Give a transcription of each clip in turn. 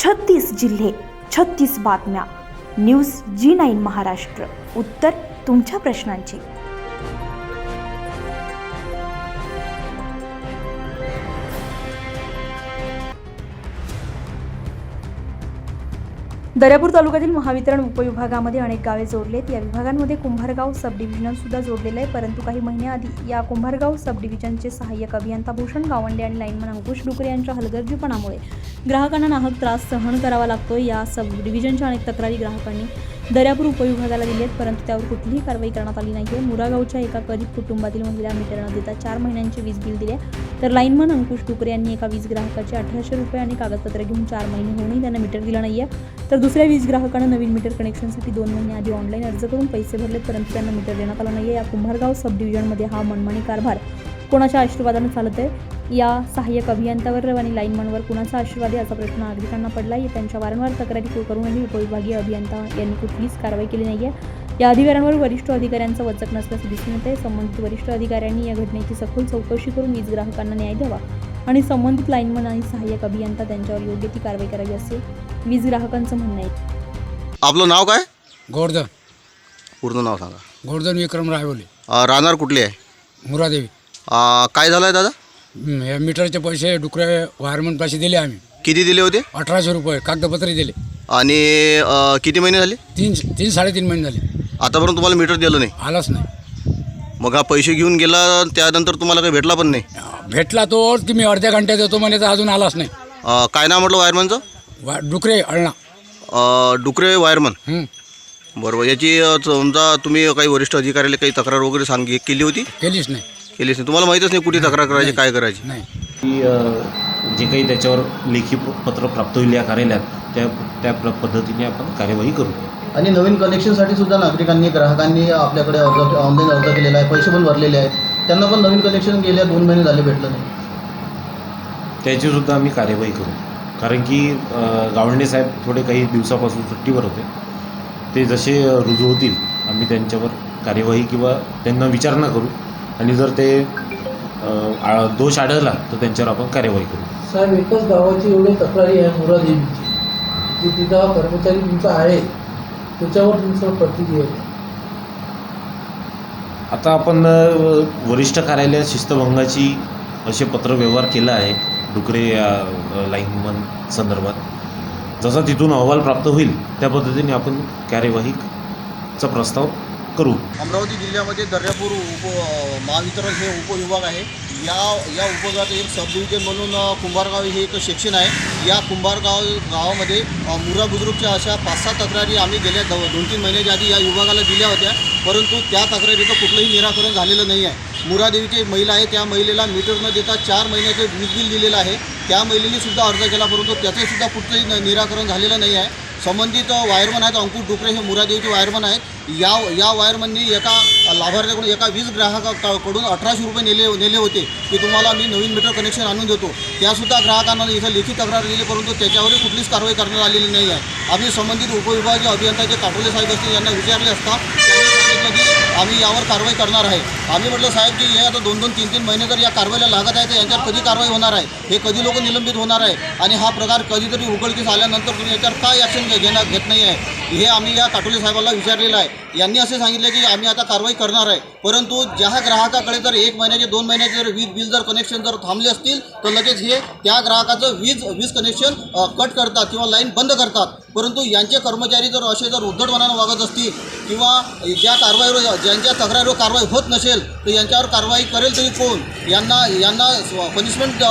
36 जिल्हे, 36 बातम्या. News G9 Maharashtra. उत्तर तुमच्या प्रश्नांची. दर्यापूर तालुक्यातील महावितरण उपविभागामध्ये अनेक गावे जोडलेत. या विभागांमध्ये कुंभारगाव सब डिव्हिजन सुद्धा जोडलेलं आहे. परंतु काही महिन्याआधी या कुंभारगाव सब डिव्हिजनचे सहाय्यक अभियंता भूषण गावंडे आणि लाईनमन अंकुश डुकरे यांच्या हलगर्जीपणामुळे ग्राहकांना नाहक त्रास सहन करावा लागतो. या सब डिव्हिजनच्या अनेक तक्रारी ग्राहकांनी दर्यापूर उपविभागाला दिलेत, परंतु त्यावर कुठलीही कारवाई करण्यात आली नाही. मुरागावच्या एका गरीब कुटुंबातील महिला मीटर न देता 4 महिन्यांचे वीज बिल दिले, तर लाईनमन अंकुश डुकरे यांनी एका वीज ग्राहकाचे 1800 रुपये आणि कागदपत्र घेऊन 4 महिने होऊनही त्यांना मीटर दिलं नाही आहे. तर दुसऱ्या वीज ग्राहकानं नवीन मीटर कनेक्शनसाठी 2 महिने आधी ऑनलाईन अर्ज करून पैसे भरलेत, परंतु त्यांना मीटर देण्यात आलं नाही आहे. या कुंभारगाव सब डिव्हिजनमध्ये हा मनमानी कारभार कोणाच्या आशीर्वादाने चालत आहे? या सहाय्यक अभियंत्यावर आणि लाईनमनवर कुणाचा आशीर्वाद आहे, असा प्रश्न नागरिकांना पडला आहे. त्यांच्या वारंवार तक्रारी करूनही उपविभागीय अभियंता यांनी कुठलीच कारवाई केली नाही आहे. या अधिकाऱ्यांवर वरिष्ठ अधिकाऱ्यांचा वचक नसल्याचे दिसून येते. संबंधित वरिष्ठ अधिकाऱ्यांनी या घटनेची सखोल चौकशी करून वीज ग्राहकांना न्याय द्यावा आणि संबंधित लाईनमन आणि सहाय्यक अभियंता त्यांच्यावर योग्य ती कारवाई करावी, असे वीज ग्राहकांचं म्हणणं आहे. आपलं नाव काय? गोवर्धन. पूर्ण नाव सांगा. गोवर्धन विक्रम रायवले. राहणार कुठले आहे? मुरादेवी. काय झालं आहे दादा? या मीटरचे पैसे डुकरे वायरमन पाशी दिले आम्ही. किती दिले होते? 1800 रुपये कागदपत्र दिले. आणि किती महिने झाले? 3-3.5 महिने झाले. आतापर्यंत तुम्हाला मीटर दिलं नाही? आलाच नाही. मग हा पैसे घेऊन गेला, त्यानंतर तुम्हाला काही भेटला पण नाही? भेटला तो की मी अर्ध्या घंट्यात देतो म्हणे, तर अजून आलाच नाही. काय नाव म्हटलं वायरमनचं? डुकरे अळणा. डुकरे वायरमन. बरोबर. याची समजा तुम्ही काही वरिष्ठ अधिकाऱ्याला काही तक्रार वगैरे केली होती? केलीच नाही. केलीच नाही. तुम्हाला माहीतच नाही कुठे तक्रार करायची, काय करायची? नाही. जे काही त्याच्यावर लेखी पत्र प्राप्त होईल या कार्यालयात, त्या पद्धतीने आपण कार्यवाही करू. आणि नवीन कनेक्शनसाठी सुद्धा नागरिकांनी, ग्राहकांनी आपल्याकडे ऑनलाईन अर्ज केलेला आहे, पैसे पण भरलेले आहेत. त्यांना पण नवीन कनेक्शन गेल्या 2 महिने झाले भेटलं नाही. त्याचीसुद्धा आम्ही कार्यवाही करू. कारण की गावंडे साहेब थोडे काही दिवसापासून सुट्टीवर होते. ते जसे रुजू होतील आम्ही त्यांच्यावर कार्यवाही किंवा त्यांना विचारणा करू, आणि जर ते दोष आढळला तर त्यांच्यावर आपण कार्यवाही करू. साहेब, एकच गावाची एवढी तक्रारी आहे मुरादेवीची, की तिथं कर्मचारी तुमचा आहे, त्याच्यावर तुमचं प्रतिक्रिया आहे. आता आपण वरिष्ठ कार्यालयात शिस्तभंगाची असे पत्रव्यवहार केला आहे डुकरे या लाईनमन संदर्भात. जसा तिथून अहवाल प्राप्त होईल त्या पद्धतीने आपण कार्यवाहीचा प्रस्ताव करू. अमरावती जिल्ह्यामध्ये दर्यापूर महावितरण हे उपविभाग आहे. या उपविभागात एक सब डिव्हिजन म्हणून कुंभारगाव हे एक सेक्शन आहे. या गावामध्ये मुरा बुद्रुकच्या अशा 5-6 तक्रारी आम्ही गेल्या 2-3 महिन्याच्या आधी या विभागाला दिल्या होत्या, परंतु त्या तक्रारीचं कुठलंही निराकरण झालेलं नाही आहे. मुरादेवीची महिला आहे, त्या महिलेला मीटर न देता 4 महिन्याचे वीज बिल दिलेलं आहे. त्या महिलेने सुद्धा अर्ज केला, परंतु त्याचंसुद्धा कुठलंही निराकरण झालेलं नाही आहे. संबंधित वायरमन आहेत अंकुश डुकरे, हे मुरादेवीचे वायरमन आहेत. या वायरमननी एका लाभार्थ्याकडून, एका वीज ग्राहकाकडून 1800 रुपये नेले होते की तुम्हाला मी नवीन मीटर कनेक्शन आणून देतो. त्यासुद्धा ग्राहकांना इथं लेखी तक्रार दिली, परंतु त्याच्यावरही कुठलीच कारवाई करण्यात आलेली नाही आहे. आम्ही संबंधित उपविभागीय अभियंताचे काटोले साहेब असतील यांना विचारले असता त्यांनी सांगितलं की आम्ही यावर कारवाई करणार आहे. आम्ही म्हटलं साहेब की हे आता 2-3 महिने जर या कारवाईला लागत आहे तर यांच्यावर कधी कारवाई होणार आहे? हे कधी लोक निलंबित होणार आहे? आणि हा प्रकार कधीतरी उघडकीस आल्यानंतर तुम्ही याच्यावर काय ॲक्शन घेत नाही आहे? हे आम्ही या काटोले साहेबांना विचारलेलं आहे. यांनी असे सांगितले की आम्ही आता कारवाई करणार आहे, परंतु ज्या ग्राहकाकडे जर 1 महिन्याचे 2 महिन्याचे जर वीज कनेक्शन जर थांबले असतील तर लगेच हे त्या ग्राहकाचं वीज कनेक्शन कट करतात किंवा लाईन बंद करतात. परंतु यांचे कर्मचारी जर असे जर उद्धटपणानं वागत असतील किंवा ज्यांच्या तक्रारीवर कारवाई होत नसेल तर यांच्यावर कारवाई करेल तरी कोण? यांना पनिशमेंट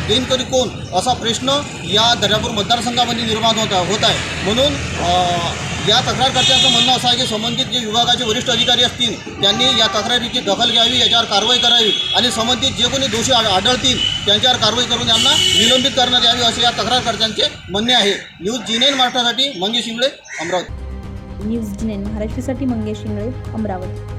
देईन तरी कोण? असा प्रश्न या दर्यापूर मतदारसंघामध्ये निर्माण होत आहे. म्हणून या तक्रारकर्त्यांचं म्हणणं असं आहे की संबंधित जे विभागाचे वरिष्ठ अधिकारी असतील त्यांनी या तक्रारीची दखल घ्यावी, याच्यावर कारवाई करावी आणि संबंधित जे कोणी दोषी आढळतील त्यांच्यावर कारवाई करून यांना निलंबित करण्यात यावी, असे या तक्रारकर्त्यांचे म्हणणे आहे. न्यूज G9 महाराष्ट्रासाठी मंगेश शिंगळे, अमरावती. न्यूज G9 महाराष्ट्रासाठी मंगेश शिंगळे, अमरावती.